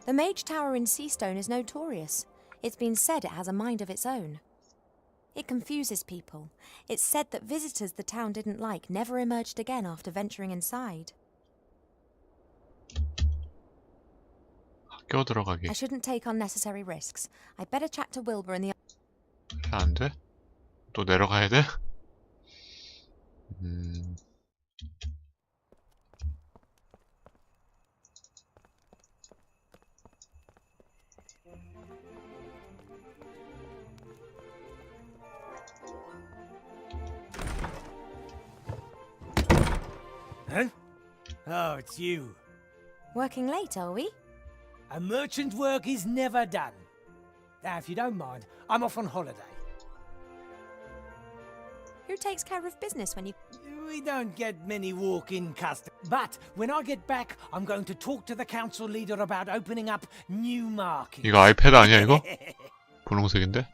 The Mage Tower in Seastone is notorious. It's been said it has a mind of its own. It confuses people. It's said that visitors the town didn't like never emerged again after venturing inside. 학교 들어가기. I shouldn't take unnecessary risks. I'd better chat to Wilbur in the... 안 돼? 또 내려가야 돼? Huh? Oh, it's you. Working late, are we? A merchant's work is never done. Now, if you don't mind, I'm off on holiday. Who takes care of business when you... We don't get many walk-in customers. But when I get back, I'm going to talk to the council leader about opening up new markets. 이거 아이패드 아니야 이거? 분홍색인데?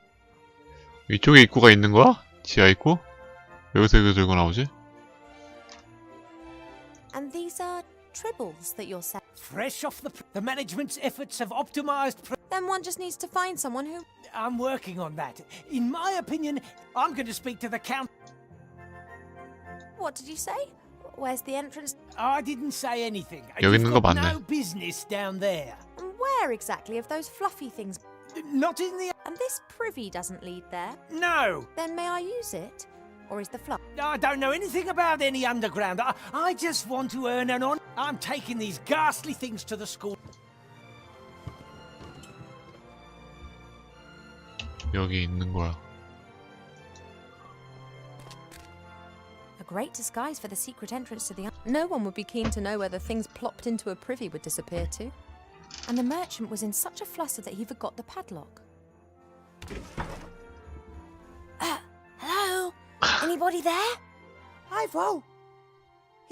위쪽에 입구가 있는 거야? 지하 입구? 여기서 이거 들고 나오지? And these are tribbles that you're selling? Fresh off the management's efforts have optimized... Then one just needs to find someone who... I'm working on that. In my opinion, I'm going to speak to the count... What did you say? Where's the entrance? I didn't say anything. 여기 있는 거 You've got 맞네. no business down there. And where exactly of those fluffy things? Not in the... And this privy doesn't lead there? No! Then may I use it? Or is the fluff? I don't know anything about any underground. I just want to earn an on... I'm taking these ghastly things to the school. 여기 있는 거야. A great disguise for the secret entrance to the... No one would be keen to know where the things plopped into a privy would disappear to. And the merchant was in such a fluster that he forgot the padlock. Hello? Anybody there? Hi, Vo.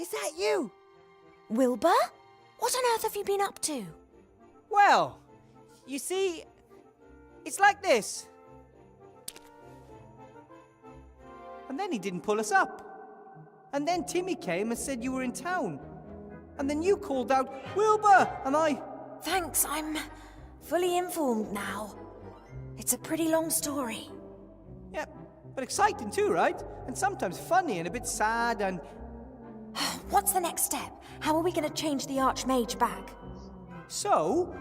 Is that you? Wilbur? What on earth have you been up to? Well, you see, it's like this. And then he didn't pull us up. And then Timmy came and said you were in town. And then you called out, Wilbur! And I... Thanks, I'm fully informed now. It's a pretty long story. Yeah, but exciting too, right? And sometimes funny and a bit sad and... What's the next step? How are we going to change the Archmage back? So,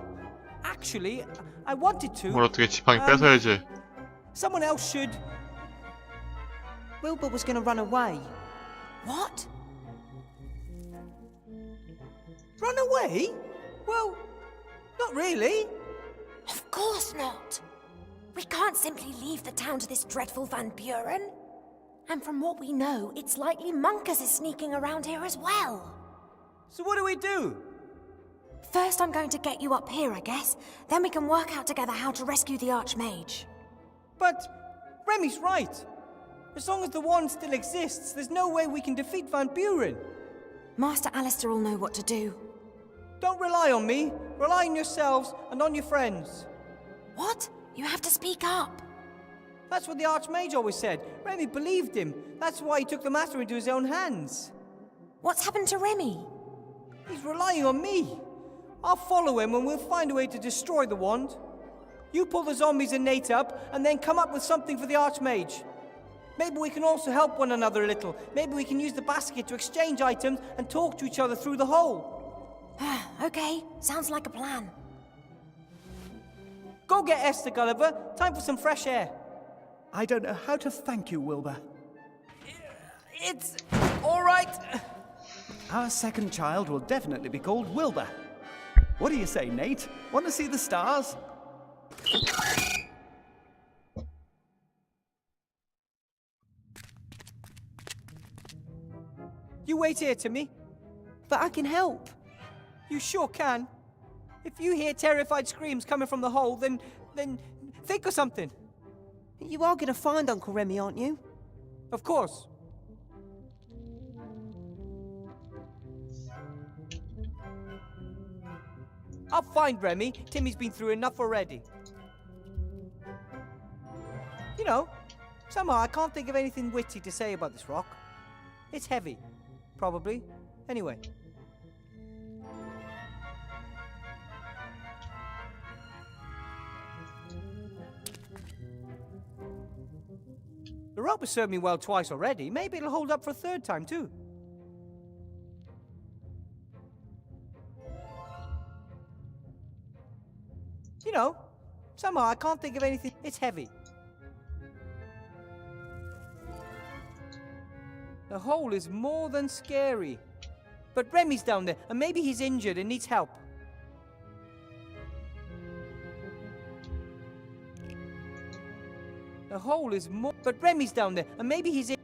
actually, I wanted to... 뭘 어떻게 지팡이 뺏어야지. Someone else should... Wilbur was going to run away. What? Run away? Well, not really. Of course not. We can't simply leave the town to this dreadful Van Buren. And from what we know, it's likely Munkus is sneaking around here as well. So what do we do? First, I'm going to get you up here, I guess. Then we can work out together how to rescue the Archmage. But Remy's right. As long as the wand still exists, there's no way we can defeat Van Buren. Master Alistair will know what to do. Don't rely on me. Rely on yourselves and on your friends. What? You have to speak up. That's what the Archmage always said. Remy believed him. That's why he took the matter into his own hands. What's happened to Remy? He's relying on me. I'll follow him and we'll find a way to destroy the wand. You pull the zombies and Nate up, and then come up with something for the Archmage. Maybe we can also help one another a little. Maybe we can use the basket to exchange items and talk to each other through the hole. Okay, sounds like a plan. Go get Esther, Gulliver. Time for some fresh air. I don't know how to thank you, Wilbur. It's all right. Our second child will definitely be called Wilbur. What do you say, Nate? Want to see the stars? You wait here, Timmy. But I can help. You sure can. If you hear terrified screams coming from the hole, then think of something. You are going to find Uncle Remy, aren't you? Of course. I'll find Remy. Timmy's been through enough already. You know, somehow I can't think of anything witty to say about this rock. It's heavy. Probably. Anyway. rope has served me well twice already. Maybe it'll hold up for a third time, too. You know, somehow I can't think of anything. It's heavy. The hole is more than scary. But Remy's down there, and maybe he's injured and needs help. The hole is more... But Remy's down there, and maybe he's in...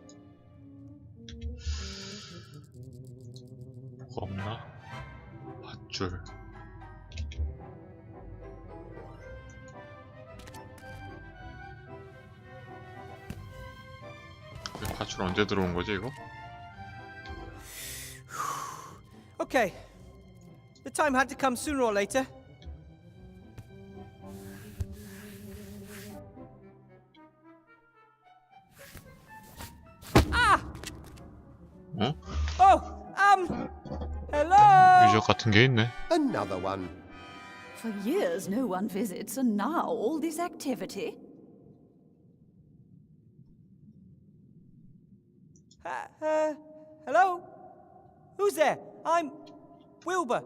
뭐가 없나? 밧줄. 밧줄 언제 들어온 거지 이거? Okay. The time had to come sooner or later. Ah! 어? Oh, hello? 유적 같은 게 있네. Another one. For years no one visits, and now all this activity? Hello? Who's there? I'm Wilbur.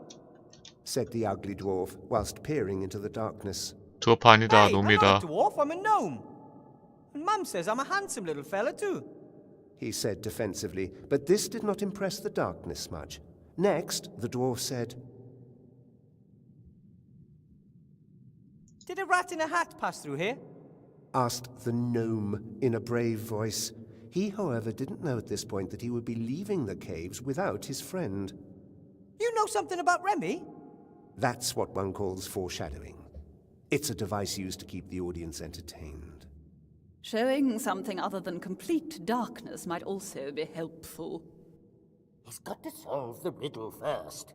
Said the ugly dwarf, whilst peering into the darkness. 드워프 아니다, Hey, I'm 놈이다. not a dwarf, I'm a gnome. And Mum says I'm a handsome little fella too. He said defensively, but this did not impress the darkness much. Next, the dwarf said, Did a rat in a hat pass through here? asked the gnome in a brave voice. He, however, didn't know at this point that he would be leaving the caves without his friend. You know something about Remy? That's what one calls foreshadowing. It's a device used to keep the audience entertained. Showing something other than complete darkness might also be helpful. He's got to solve the riddle first.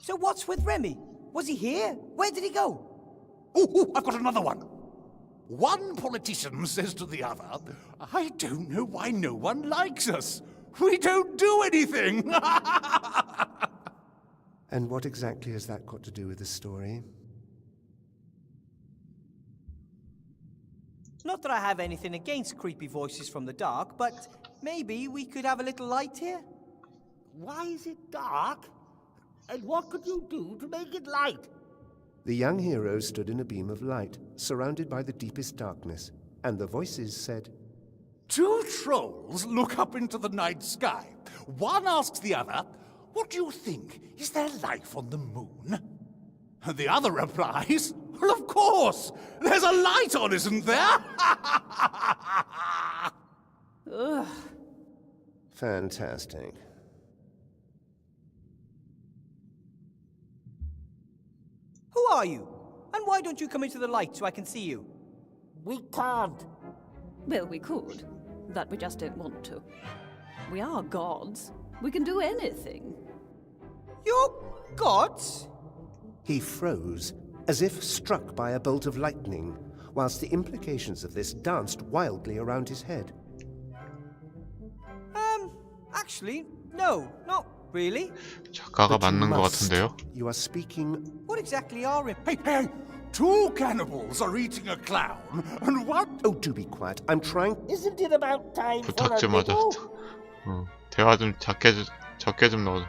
So what's with Remy? Was he here? Where did he go? Oh, I've got another one. One politician says to the other, I don't know why no one likes us. We don't do anything. And what exactly has that got to do with the story? Not that I have anything against creepy voices from the dark, but maybe we could have a little light here? Why is it dark? And what could you do to make it light? The young hero stood in a beam of light, surrounded by the deepest darkness, and the voices said, Two trolls look up into the night sky. One asks the other, what do you think? Is there life on the moon? And the other replies, well, of course! There's a light on, isn't there? Ugh. Fantastic. Who are you? And why don't you come into the light so I can see you? We can't. Well, we could. That we just don't want to. We are gods. We can do anything. You're gods? He froze, as if struck by a bolt of lightning, whilst the implications of this danced wildly around his head. Actually, no, not really. 작가가 But you 맞는 것 must. 같은데요? You are speaking... What exactly are Hey, hey! Two cannibals are eating a clown, and one... Oh, do be quiet. I'm trying... Isn't it about time for 부탁 a 좀 하자. riddle? 대화 좀 적게 좀 넣어.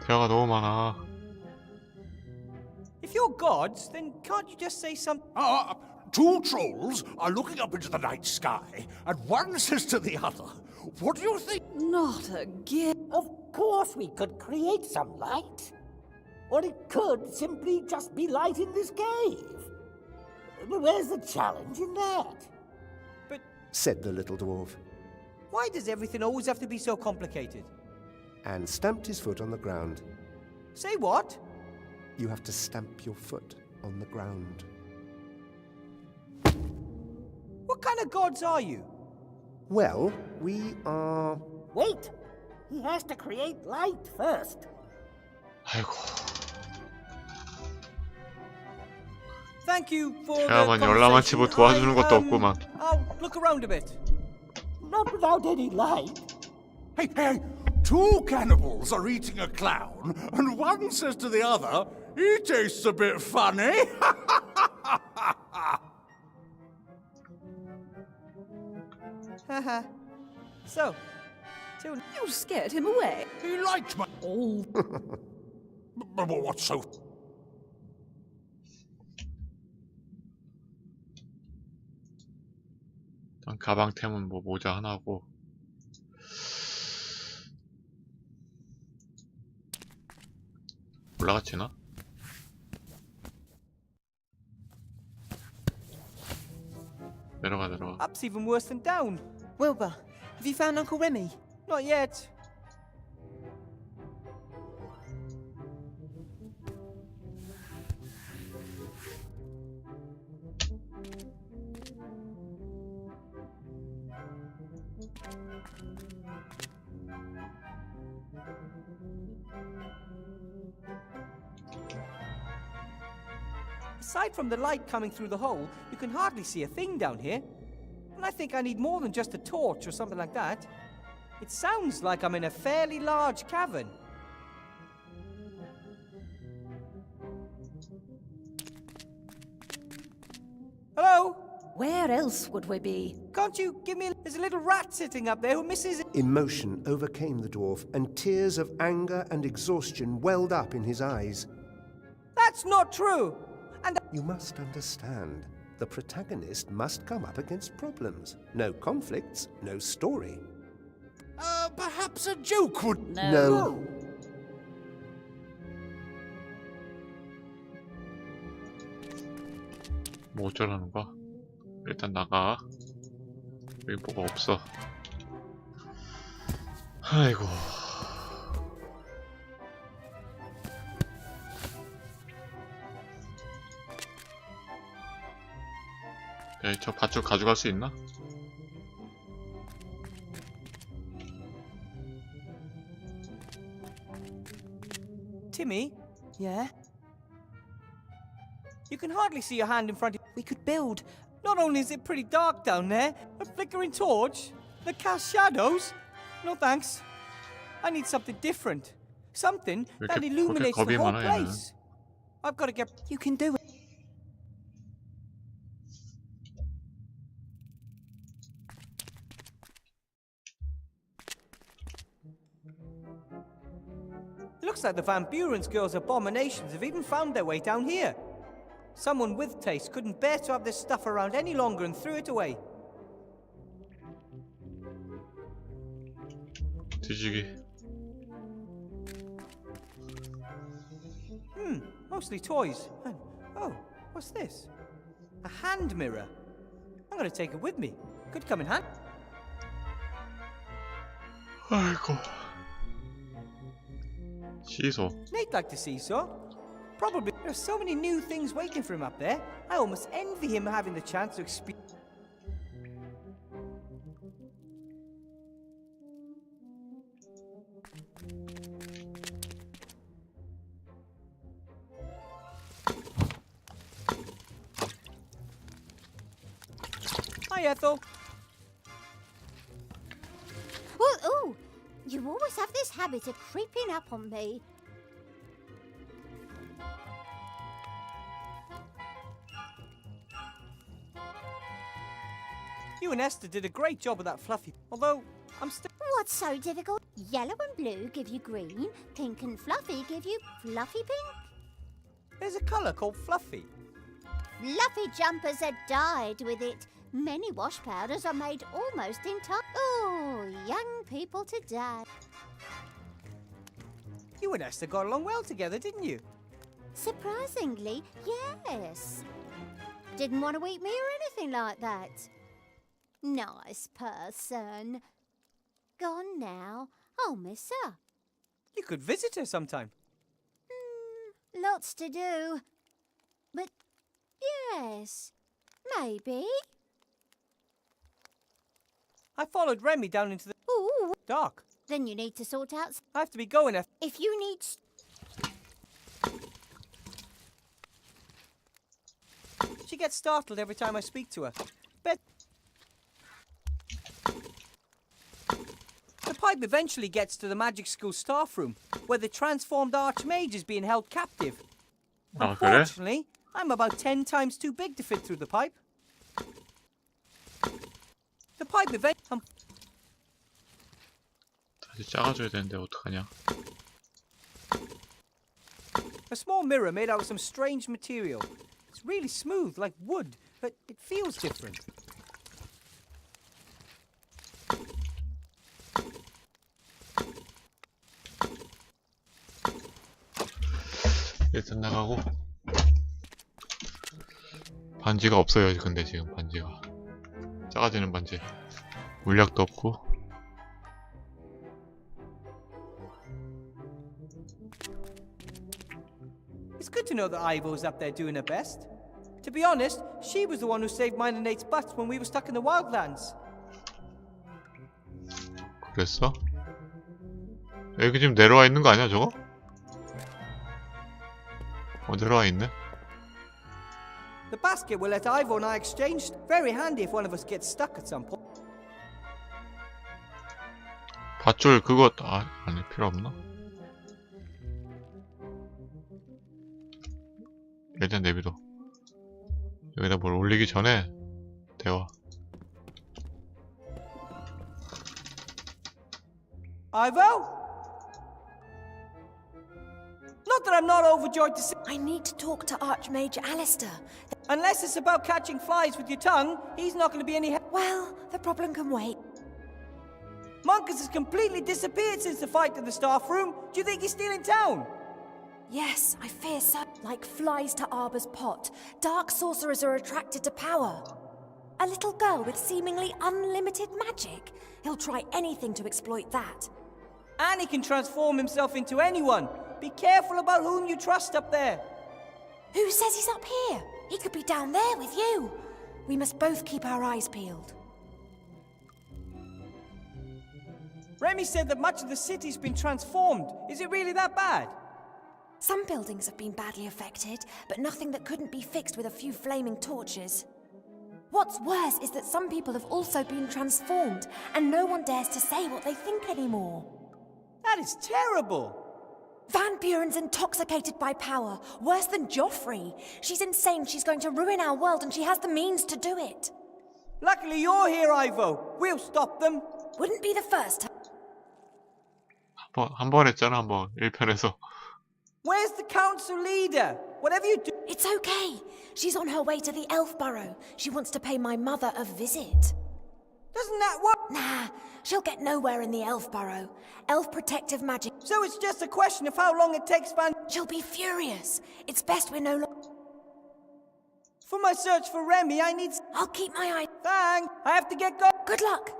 대화가 너무 많아. If you're gods, then can't you just say something? Two trolls are looking up into the night sky, and one says to the other, what do you think? Not again. Of course we could create some light. Or it could simply just be light in this cave. Where's the challenge in that? But said the little dwarf, why does everything always have to be so complicated? and stamped his foot on the ground. Say what? You have to stamp your foot on the ground. What kind of gods are you? Well, we are... Wait! He has to create light first. 아이고. Thank you for the 대화만 열나만 치고 도와주는 것도 없구만. I'll look around a bit. Not without any light. Hey, hey! Two cannibals are eating a clown, and one says to the other, he tastes a bit funny. Haha. So, till You scared him away. He likes my... Oh, What's so... 일단 가방템은 뭐 모자 하나고. 올라가지나? 내려가. up's even worse than down. Wilbur, have you found Uncle Remy? Not yet. Aside from the light coming through the hole, you can hardly see a thing down here. And I think I need more than just a torch or something like that. It sounds like I'm in a fairly large cavern. Hello? where else would we be? Can't you give me... There's a little rat sitting up there who misses... Emotion overcame the dwarf, and tears of anger and exhaustion welled up in his eyes. That's not true! And... You must understand, the protagonist must come up against problems. No conflicts, no story. Perhaps a joke would... No. 뭐 어쩌라는 거야? 일단 나가. 여기 뭐가 없어. 아이고. 야, 저 밧줄 가져갈 수 있나? Timmy, Yeah? you can hardly see your hand in front of... We could build. Not only is it pretty dark down there, a flickering torch, the cast shadows. No thanks. I need something different. Something 왜 that 이렇게 illuminates 겁이 the whole 많아, 얘는. place. I've got to get... You can do it. Looks like the Van Buren's girls' abominations have even found their way down here. Someone with taste couldn't bear to have this stuff around any longer and threw it away. 뒤지기. Mostly toys. And, oh, what's this? A hand mirror. I'm going to take it with me. Could come in handy. 아이고. 시소. Nate liked to see so. Probably. There's so many new things waiting for him up there. I almost envy him having the chance to experience. Hi, Ethel. Ooh, you always have this habit of creeping up on me. You and Esther did a great job with that fluffy. Although, I'm still... What's so difficult? Yellow and blue give you green, pink and fluffy give you fluffy pink. There's a colour called fluffy. Fluffy jumpers are dyed with it. Many wash powders are made almost entirely. Oh, young people today. You and Esther got along well together, didn't you? Surprisingly, yes. Didn't want to eat me or anything like that. Nice person. Gone now. I'll miss her. You could visit her sometime. Lots to do. But yes, maybe. I followed Remy down into the Ooh, dark. then you need to sort out. I have to be going, Ethel. If you need. She gets startled every time I speak to her. Bet. The pipe eventually gets to the magic school staff room, where the transformed archmage is being held captive. 아, 그래? Unfortunately, I'm about 10 times too big to fit through the pipe. The pipe event. 다시 작아줘야 되는데 어떡하냐? A small mirror made out of some strange material. It's really smooth, like wood, but it feels different. 일단 나가고 반지가 없어요. 근데 지금 반지가 작아지는 반지 물약도 없고. It's good to know that Ivo's up there doing her best. To be honest, she was the one who saved mine and Nate's butts when we were stuck in the wildlands. 그랬어? 여기 지금 내려와 있는 거 아니야 저거? 내려와 있네. The basket will let Ivo and I exchange. Very handy if one of us gets stuck at some point. 밧줄 그거 아니 필요 없나? 일단 내비둬. 여기다 뭘 올리기 전에 대화. Ivo? Not that I'm not overjoyed to see. I need to talk to Archmage Alistair. Unless it's about catching flies with your tongue, he's not going to be any help. Well, the problem can wait. Monkus has completely disappeared since the fight in the staff room. Do you think he's still in town? Yes, I fear so. Like flies to Arbor's pot, dark sorcerers are attracted to power. A little girl with seemingly unlimited magic. He'll try anything to exploit that. And he can transform himself into anyone. Be careful about whom you trust up there. Who says he's up here? He could be down there with you. We must both keep our eyes peeled. Remy said that much of the city's been transformed. Is it really that bad? Some buildings have been badly affected, but nothing that couldn't be fixed with a few flaming torches. What's worse is that some people have also been transformed, and no one dares to say what they think anymore. That is terrible. Van Buren's intoxicated by power, worse than Joffrey. She's insane, she's going to ruin our world, and she has the means to do it. Luckily you're here, Ivo. We'll stop them. Wouldn't be the first. 한 번 했잖아, 한 번. 1편에서. Where's the council leader? Whatever you do... It's okay. She's on her way to the Elf Burrow. She wants to pay my mother a visit. Doesn't that work? Nah, she'll get nowhere in the Elf Burrow. Elf protective magic. So it's just a question of how long it takes Van... She'll be furious. It's best we're no longer... For my search for Remy, I need... I'll keep my eye... Thanks. I have to get going. Good luck.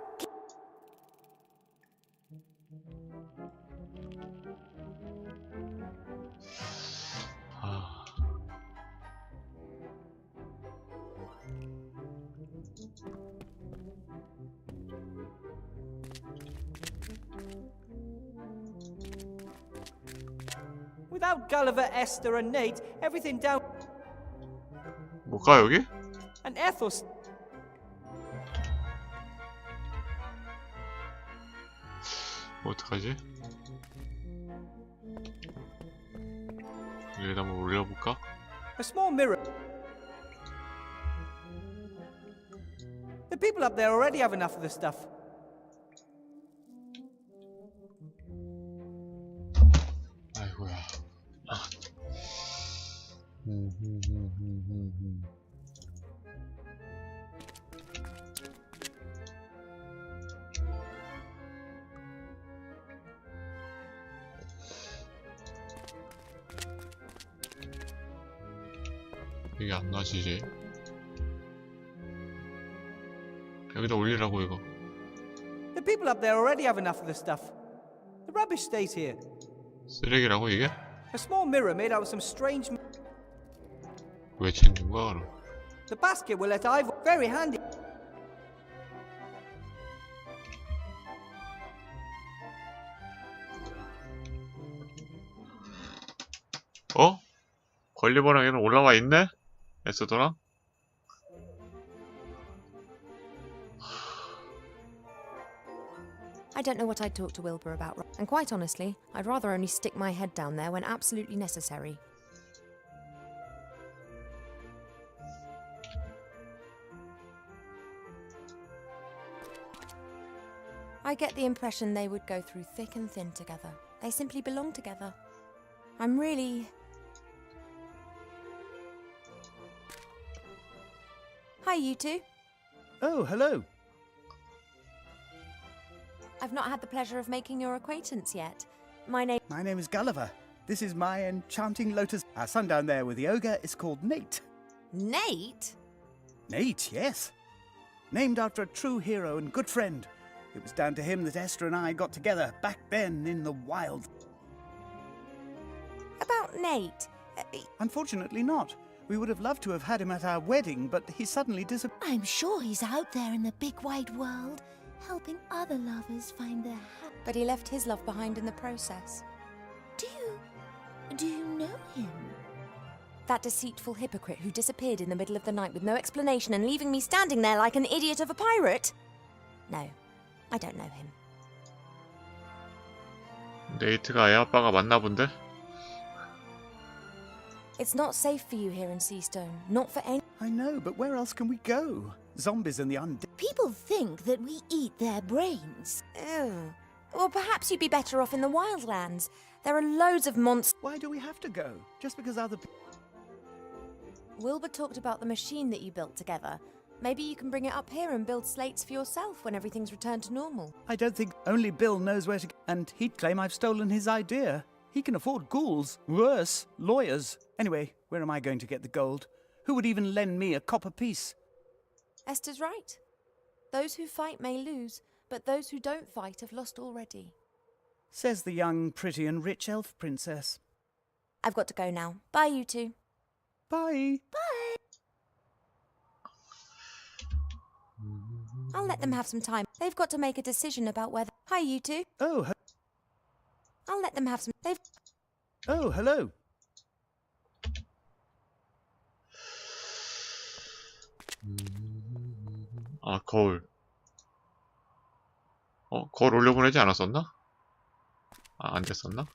Without Gulliver, Esther, and Nate, everything down... 못 가, 여기? And Ethel... 어떡하지? 여기다 한번 올려볼까? A small mirror. The people up there already have enough of the stuff. 아이고야. 이게 안 나지지? 여기다 올리라고 이거. The people up there already have enough of the stuff. The rubbish stays here. 쓰레기라고 이게? A small mirror made out of some strange... 왜 챙긴 거야 그럼? The basket will let Ivo... Very handy. 어? 권리번호에는 올라와 있네? 에스더랑? I don't know what I'd talk to Wilbur about, and quite honestly, I'd rather only stick my head down there when absolutely necessary. I get the impression they would go through thick and thin together. They simply belong together. I'm really... Hi, you two. Oh, hello. I've not had the pleasure of making your acquaintance yet. My name is Gulliver. This is my enchanting lotus. Our son down there with the ogre is called Nate. Nate? Nate, yes. Named after a true hero and good friend. It was down to him that Esther and I got together back then in the wild. About Nate? Unfortunately not. We would have loved to have had him at our wedding, but he suddenly disappeared. I'm sure he's out there in the big wide world, helping other lovers find their happiness. But he left his love behind in the process. Do you know him? That deceitful hypocrite who disappeared in the middle of the night with no explanation and leaving me standing there like an idiot of a pirate? No, I don't know him. 네이트가 애 아빠가 맞나 본데? It's not safe for you here in Seastone. Not for any... I know, but where else can we go? Zombies and the undead. People think that we eat their brains. Ew. Or perhaps you'd be better off in the wildlands. There are loads of monsters. Why do we have to go? Just because other people... Wilbur talked about the machine that you built together. Maybe you can bring it up here and build slates for yourself when everything's returned to normal. I don't think only Bill knows where to go. And he'd claim I've stolen his idea. He can afford ghouls. Worse, lawyers. Anyway, where am I going to get the gold? Who would even lend me a copper piece? Esther's right. Those who fight may lose, but those who don't fight have lost already. Says the young, pretty and rich elf princess. I've got to go now. Bye, you two. Bye. Bye. I'll let them have some time. They've got to make a decision about whether... Hi, you two. Oh, I'll let them have some... Oh, hello. 아, 거울. 거울 올려보내지 않았었나? 아, 안 됐었나?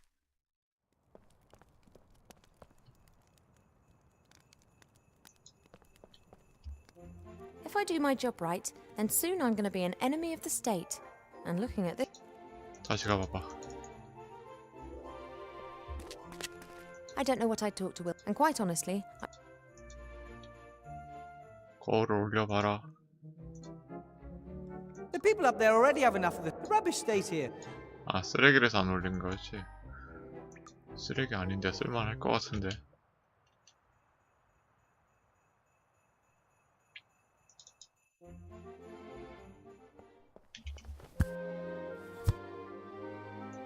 If I do my job right, then soon I'm going to be an enemy of the state. And looking at this... 다시 가봐봐. I don't know what I'd talk to Will. And quite honestly... 거울을 올려봐라. The people up there already have enough of the rubbish stays here. 아, 쓰레기라서 안 올린 거지. 쓰레기 아닌데 쓸만할 것 같은데.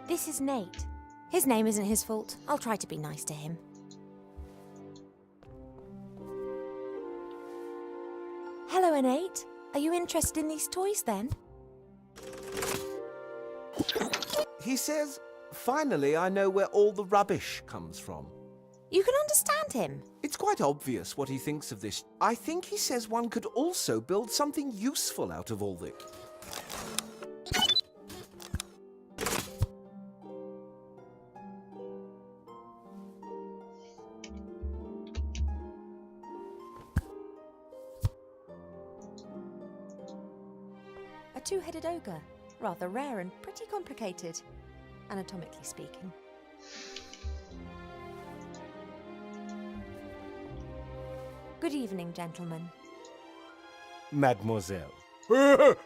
This is Nate. His name isn't his fault. I'll try to be nice to him. Hello, Nate. Are you interested in these toys then? He says, finally I know where all the rubbish comes from. You can understand him. It's quite obvious what he thinks of this. I think he says one could also build something useful out of all this. A two-headed ogre. Rather rare and pretty complicated, anatomically speaking. Good evening, gentlemen. Mademoiselle.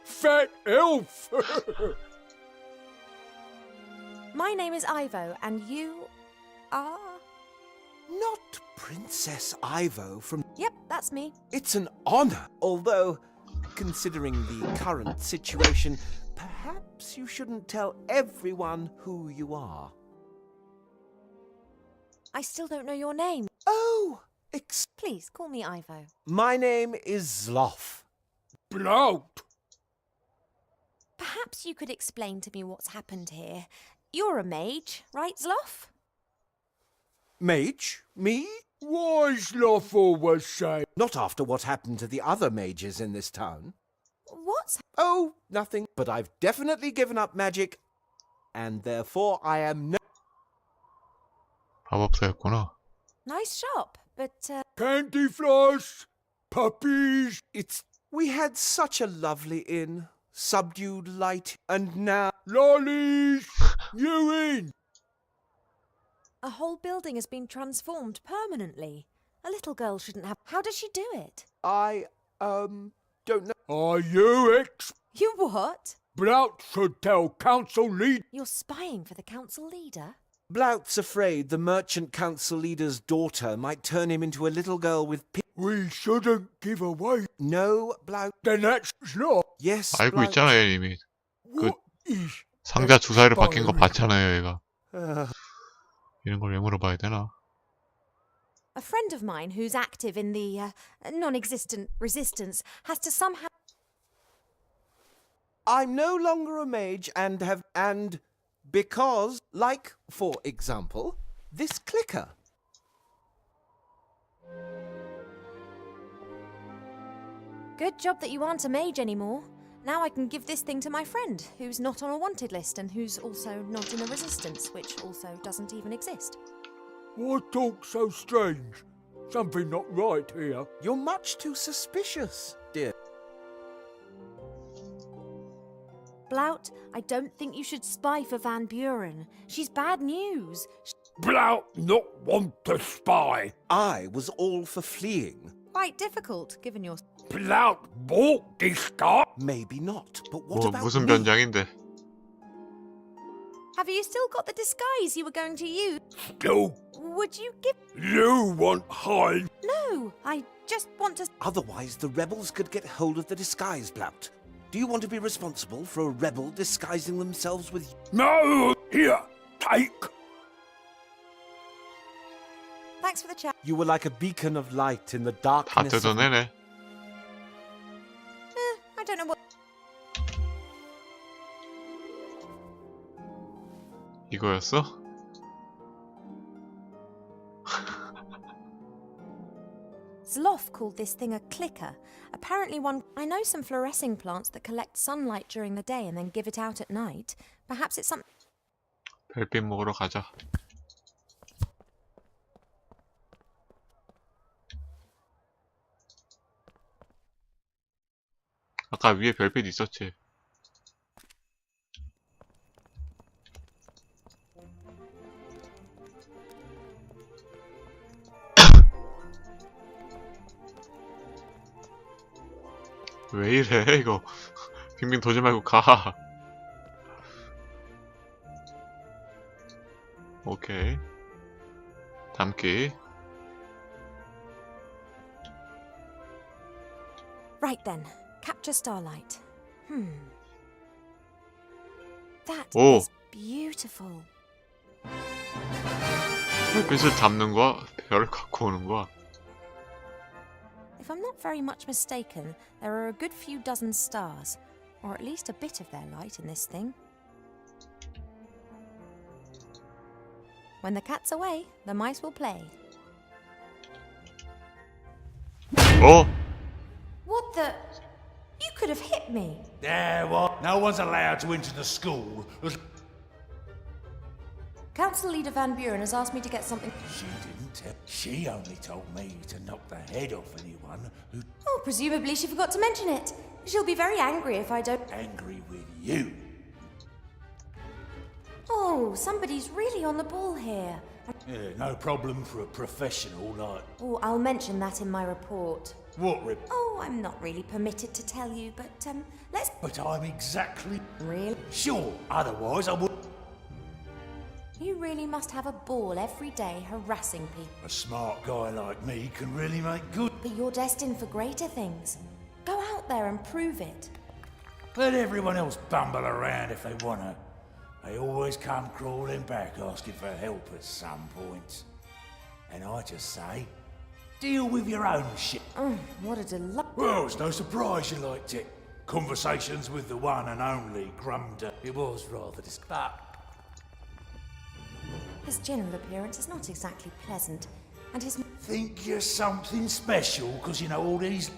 Fat elf! My name is Ivo, and you are... Not Princess Ivo from... Yep, that's me. It's an honor, although, considering the current situation, perhaps you shouldn't tell everyone who you are. I still don't know your name. Oh, Please, call me Ivo. my name is Zloff. Blout! Perhaps you could explain to me what's happened here. You're a mage, right, Zloff? Mage? Me? Why Zloff always say? Not after what happened to the other mages in this town. What's... Oh, nothing. But I've definitely given up magic, and therefore I am no... 마법사였구나. Nice shop, but, Candy floss, puppies. We had such a lovely inn. subdued light, and now... Lollies! You in! A whole building has been transformed permanently. A little girl shouldn't have. How does she do it? I, don't know. Are you You what? Blout should tell council lead. You're spying for the council leader? Blout's afraid the merchant council leader's daughter might turn him into a little girl with We shouldn't give away. No, Blout. Then that's not. Yes, 알고 Blout. 있잖아요, 이미. 그 What is 상자 주사위를 바뀐 거 봤잖아요, 얘가. Uh, 이런 걸 왜 물어봐야 되나? A friend of mine who's active in the non-existent resistance has to somehow... I'm no longer a mage and because, like, for example, this clicker. Good job that you aren't a mage anymore. Now I can give this thing to my friend, who's not on a wanted list and who's also not in a resistance, which also doesn't even exist. Why talk so strange? Something not right here. You're much too suspicious, dear. Blout, I don't think you should spy for Van Buren. She's bad news. Blout not want to spy. I was all for fleeing. Quite difficult, given your... Blout bought this guy. Maybe not, but what 뭐 about 무슨 me? 변장인데? Have you still got the disguise you were going to use? Still, Would you give... you want hide. No, I just want to... Otherwise, the rebels could get hold of the disguise, Blout. Do you want to be responsible for a rebel disguising themselves with... No, here, take. Thanks for the chat. You were like a beacon of light in the 다 darkness of... 뜯어내네. I don't know what... 이거였어? Zloff called this thing a clicker. Apparently one... I know some fluorescing plants that collect sunlight during the day and then give it out at night. Perhaps it's some... 별빛 먹으러 가자. 아까 위에 별빛 있었지. 왜 이래 이거. 빙빙 도지 말고 가. 오케이. 담기. Right then. Capture starlight. That 오. is beautiful. 별빛을 잡는 거야? 별을 갖고 오는 거야? If I'm not very much mistaken, there are a good few dozen stars, or at least a bit of their light in this thing. When the cat's away, the mice will play. 어? What the... You could have hit me. Yeah, what? No one's allowed to enter the school. Council Leader Van Buren has asked me to get something... She didn't tell. She only told me to knock the head off anyone who's Oh, presumably she forgot to mention it. She'll be very angry if I don't... angry with you. Oh, somebody's really on the ball here. Yeah, no problem for a professional like... Oh, I'll mention that in my report. What, Oh, I'm not really permitted to tell you, but, let's... But I'm exactly... Really? Sure, otherwise I would... You really must have a ball every day harassing people. A smart guy like me can really make good. But you're destined for greater things. Go out there and prove it. Let everyone else bumble around if they wanna. They always come crawling back asking for help at some point. And I just say, deal with your own shit. What a delight. Well, it's no surprise you liked it. Conversations with the one and only Grumder. It was rather but His general appearance is not exactly pleasant, and his... think you're something special because you know all these